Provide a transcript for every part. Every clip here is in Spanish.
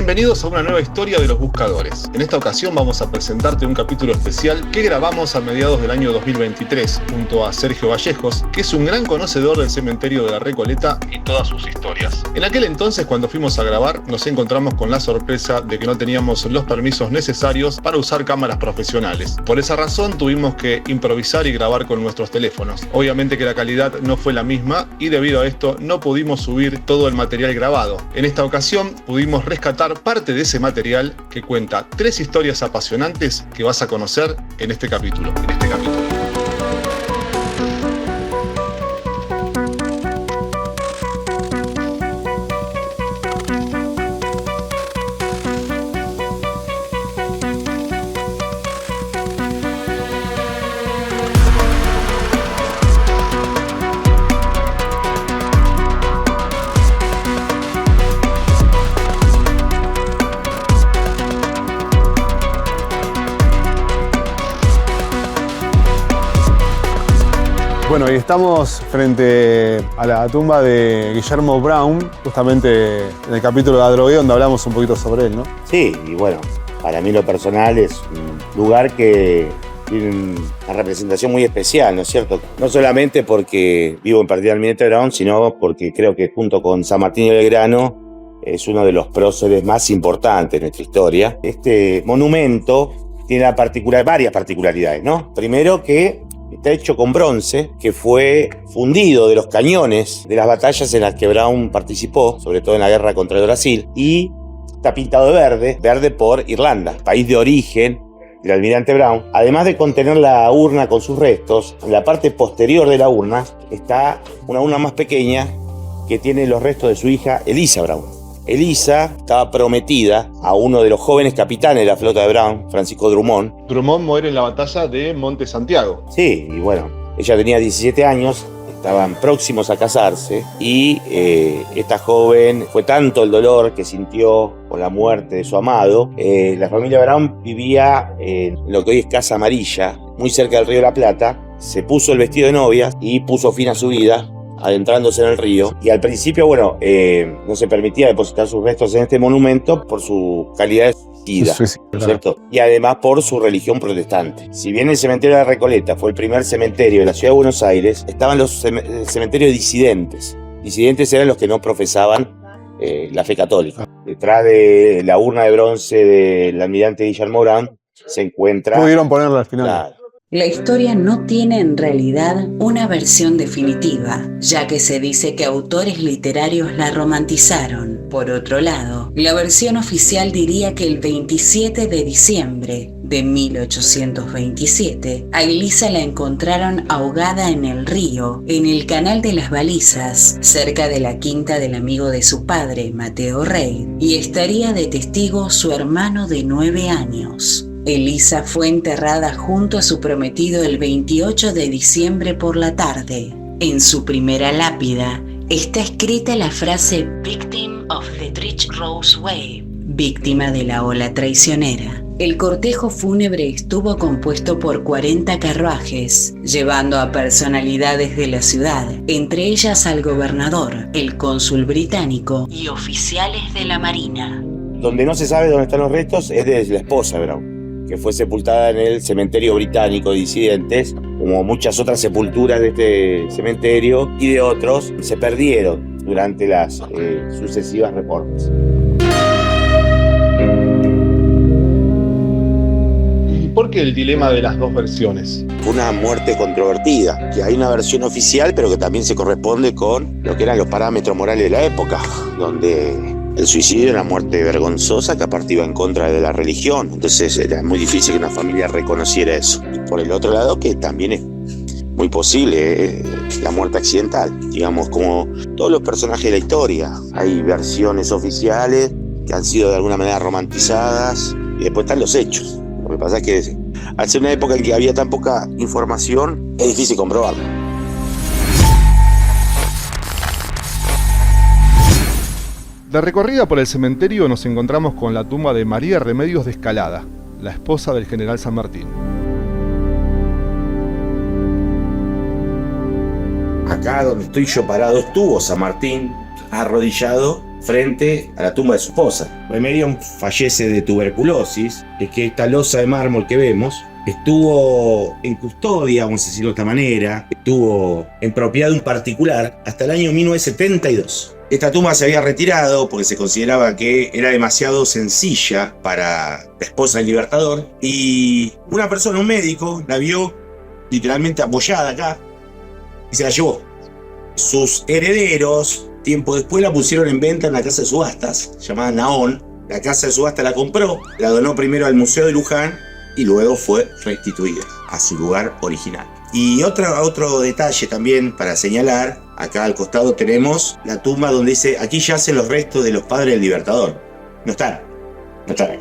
Bienvenidos a una nueva historia de Los Buscadores. En esta ocasión vamos a presentarte un capítulo especial que grabamos a mediados del año 2023 junto a Sergio Vallejos, que es un gran conocedor del cementerio de la Recoleta y todas sus historias. En aquel entonces, cuando fuimos a grabar, nos encontramos con la sorpresa de que no teníamos los permisos necesarios para usar cámaras profesionales. Por esa razón tuvimos que improvisar y grabar con nuestros teléfonos. Obviamente que la calidad no fue la misma y debido a esto no pudimos subir todo el material grabado. En esta ocasión pudimos rescatar parte de ese material que cuenta 3 historias apasionantes que vas a conocer en este capítulo. Bueno, y estamos frente a la tumba de Guillermo Brown, justamente en el capítulo de Adrogué, donde hablamos un poquito sobre él, ¿no? Sí, y bueno, para mí lo personal es un lugar que tiene una representación muy especial, ¿no es cierto? No solamente porque vivo en Partida Almirante Brown, sino porque creo que junto con San Martín y Belgrano es uno de los próceres más importantes de nuestra historia. Este monumento tiene varias particularidades, ¿no? Primero que está hecho con bronce, que fue fundido de los cañones de las batallas en las que Brown participó, sobre todo en la guerra contra el Brasil, y está pintado de verde por Irlanda, país de origen del almirante Brown. Además de contener la urna con sus restos, en la parte posterior de la urna está una urna más pequeña que tiene los restos de su hija Elisa Brown. Elisa estaba prometida a uno de los jóvenes capitanes de la flota de Brown, Francisco Drummond. Drummond muere en la batalla de Monte Santiago. Sí, y bueno, ella tenía 17 años, estaban próximos a casarse y esta joven, fue tanto el dolor que sintió por la muerte de su amado. La familia Brown vivía en lo que hoy es Casa Amarilla, muy cerca del río de la Plata. Se puso el vestido de novia y puso fin a su vida, adentrándose en el río, y al principio, bueno, no se permitía depositar sus restos en este monumento por su calidad de suicida, ¿no es cierto? Y además por su religión protestante. Si bien el cementerio de la Recoleta fue el primer cementerio de la ciudad de Buenos Aires, estaban los cementerios disidentes. Disidentes eran los que no profesaban la fe católica. Detrás de la urna de bronce del almirante Guillermo Brown se encuentra... Pudieron ponerla al final. Claro. La historia no tiene en realidad una versión definitiva, ya que se dice que autores literarios la romantizaron. Por otro lado, la versión oficial diría que el 27 de diciembre de 1827, a Elisa la encontraron ahogada en el río, en el Canal de las Balizas, cerca de la quinta del amigo de su padre, Mateo Rey, y estaría de testigo su hermano de 9 años. Elisa fue enterrada junto a su prometido el 28 de diciembre por la tarde. En su primera lápida está escrita la frase "Victim of the Treach Rose Wave", víctima de la ola traicionera. El cortejo fúnebre estuvo compuesto por 40 carruajes, llevando a personalidades de la ciudad, entre ellas al gobernador, el cónsul británico y oficiales de la marina. Donde no se sabe dónde están los restos es de la esposa de Brown, que fue sepultada en el cementerio británico de disidentes, como muchas otras sepulturas de este cementerio y de otros, se perdieron durante las sucesivas reformas. ¿Y por qué el dilema de las dos versiones? Fue una muerte controvertida, que hay una versión oficial, pero que también se corresponde con lo que eran los parámetros morales de la época, donde el suicidio era una muerte vergonzosa que aparte iba en contra de la religión, entonces era muy difícil que una familia reconociera eso. Y por el otro lado, que también es muy posible la muerte accidental, digamos, como todos los personajes de la historia. Hay versiones oficiales que han sido de alguna manera romantizadas y después están los hechos. Lo que pasa es que al ser una época en que había tan poca información, es difícil comprobarlo. De recorrida por el cementerio nos encontramos con la tumba de María Remedios de Escalada, la esposa del general San Martín. Acá donde estoy yo parado estuvo San Martín arrodillado frente a la tumba de su esposa. Remedios fallece de tuberculosis, es que esta losa de mármol que vemos estuvo en custodia, vamos a decirlo de esta manera, estuvo en propiedad de un particular hasta el año 1972. Esta tumba se había retirado porque se consideraba que era demasiado sencilla para la esposa del Libertador, y una persona, un médico, la vio literalmente apoyada acá y se la llevó. Sus herederos, tiempo después, la pusieron en venta en una casa de subastas llamada Naón. La casa de subastas la compró, la donó primero al Museo de Luján y luego fue restituida a su lugar original. Y otro detalle también para señalar, acá al costado tenemos la tumba donde dice: aquí yacen los restos de los padres del Libertador. No están ahí.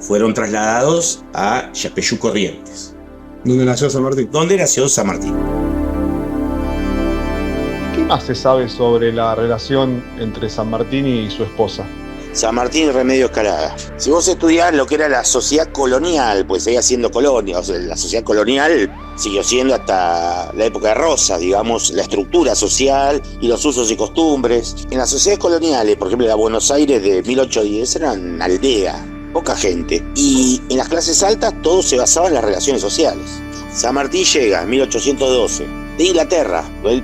Fueron trasladados a Yapeyú Corrientes. ¿Dónde nació San Martín? ¿Dónde nació San Martín? ¿Qué más se sabe sobre la relación entre San Martín y su esposa? San Martín y Remedios Calada. Si vos estudiás lo que era la sociedad colonial, pues seguía siendo colonia, o sea, la sociedad colonial siguió siendo hasta la época de Rosas, digamos, la estructura social y los usos y costumbres. En las sociedades coloniales, por ejemplo, la Buenos Aires de 1810 eran aldea, poca gente. Y en las clases altas todo se basaba en las relaciones sociales. San Martín llega en 1812 de Inglaterra. Él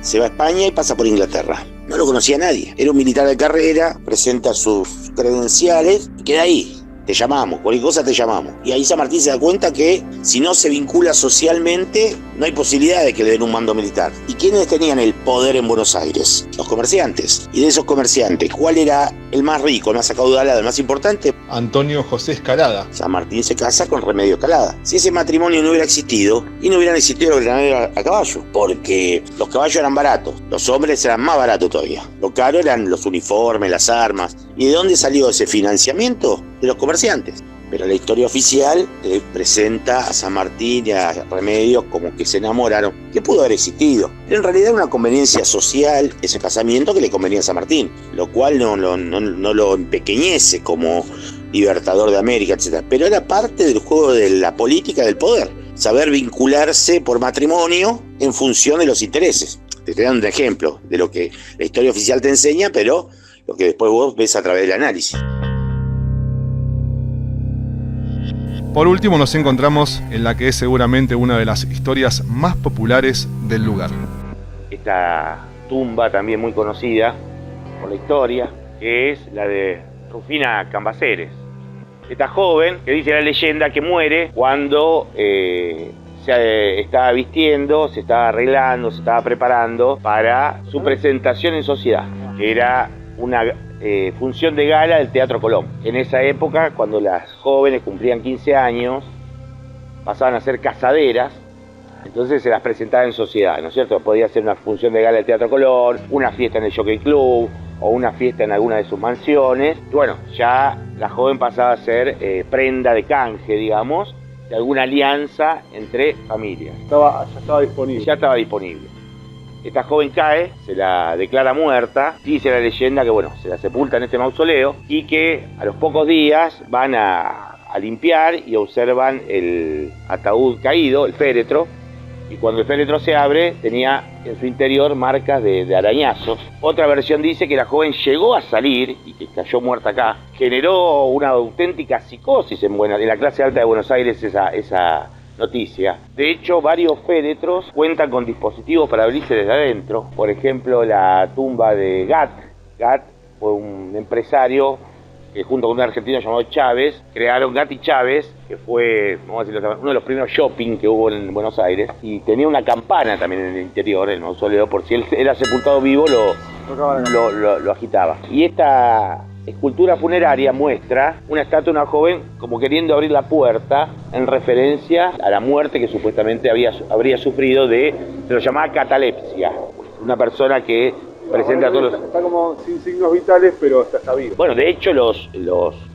se va a España y pasa por Inglaterra. No lo conocía nadie. Era un militar de carrera, presenta sus credenciales y queda ahí. Te llamamos, cualquier cosa te llamamos. Y ahí San Martín se da cuenta que si no se vincula socialmente, no hay posibilidad de que le den un mando militar. ¿Y quiénes tenían el poder en Buenos Aires? Los comerciantes. Y de esos comerciantes, ¿cuál era el más rico, el más acaudalado, el más importante? Antonio José Escalada. San Martín se casa con Remedios Calada. Si ese matrimonio no hubiera existido, y no hubieran existido los granaderos a caballo, porque los caballos eran baratos, los hombres eran más baratos todavía. Lo caro eran los uniformes, las armas. ¿Y de dónde salió ese financiamiento? De los comerciantes. Pero la historia oficial presenta a San Martín y a Remedios como que se enamoraron, que pudo haber existido. Pero en realidad era una conveniencia social ese casamiento que le convenía a San Martín, lo cual no lo empequeñece como libertador de América, etc. Pero era parte del juego de la política del poder, saber vincularse por matrimonio en función de los intereses. Te estoy dando un ejemplo de lo que la historia oficial te enseña, pero lo que después vos ves a través del análisis. Por último nos encontramos en la que es seguramente una de las historias más populares del lugar. Esta tumba también muy conocida por la historia, que es la de Rufina Cambaceres. Esta joven que dice la leyenda que muere cuando se estaba vistiendo, se estaba arreglando, se estaba preparando para su presentación en sociedad, que era una función de gala del Teatro Colón. En esa época, cuando las jóvenes cumplían 15 años, pasaban a ser casaderas, entonces se las presentaba en sociedad, ¿no es cierto? Podía ser una función de gala del Teatro Colón, una fiesta en el Jockey Club o una fiesta en alguna de sus mansiones. Y bueno, ya la joven pasaba a ser prenda de canje, digamos, de alguna alianza entre familias. Ya estaba disponible. Ya estaba disponible. Esta joven cae, se la declara muerta, dice la leyenda que bueno, se la sepulta en este mausoleo y que a los pocos días van a limpiar y observan el ataúd caído, el féretro, y cuando el féretro se abre tenía en su interior marcas de arañazos. Otra versión dice que la joven llegó a salir y que cayó muerta acá. Generó una auténtica psicosis en la clase alta de Buenos Aires esa noticia. De hecho, varios féretros cuentan con dispositivos para abrirse desde adentro. Por ejemplo, la tumba de Gat. Gat fue un empresario que junto con un argentino llamado Chávez, crearon Gat y Chávez, que fue, vamos a decirlo, uno de los primeros shopping que hubo en Buenos Aires, y tenía una campana también en el interior, en el mausoleo, por si él era sepultado vivo, lo agitaba. Y esta escultura funeraria muestra una estatua de una joven como queriendo abrir la puerta en referencia a la muerte que supuestamente habría sufrido se lo llamaba catalepsia, una persona que presenta todos los... Está como sin signos vitales, pero está vivo. Bueno, de hecho los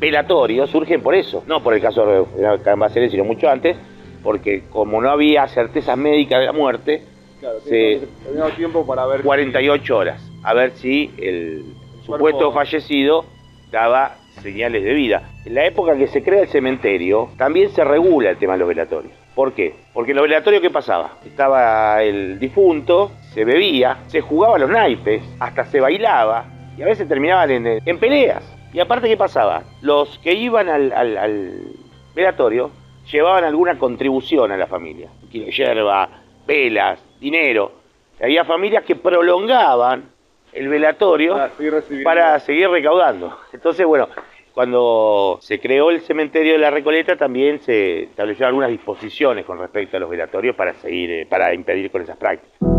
velatorios surgen por eso, no por el caso de Cambaceres, sino mucho antes, porque como no había certezas médicas de la muerte, claro, se tenía tiempo para ver 48 horas, a ver si el supuesto fallecido daba señales de vida. En la época que se crea el cementerio, también se regula el tema de los velatorios. ¿Por qué? Porque en los velatorios, ¿qué pasaba? Estaba el difunto, se bebía, se jugaba a los naipes, hasta se bailaba, y a veces terminaban en peleas. Y aparte, ¿qué pasaba? Los que iban al velatorio llevaban alguna contribución a la familia. Un kilo de yerba, velas, dinero. Había familias que prolongaban el velatorio para seguir recaudando. Entonces, bueno, cuando se creó el cementerio de la Recoleta también se establecieron algunas disposiciones con respecto a los velatorios para impedir con esas prácticas.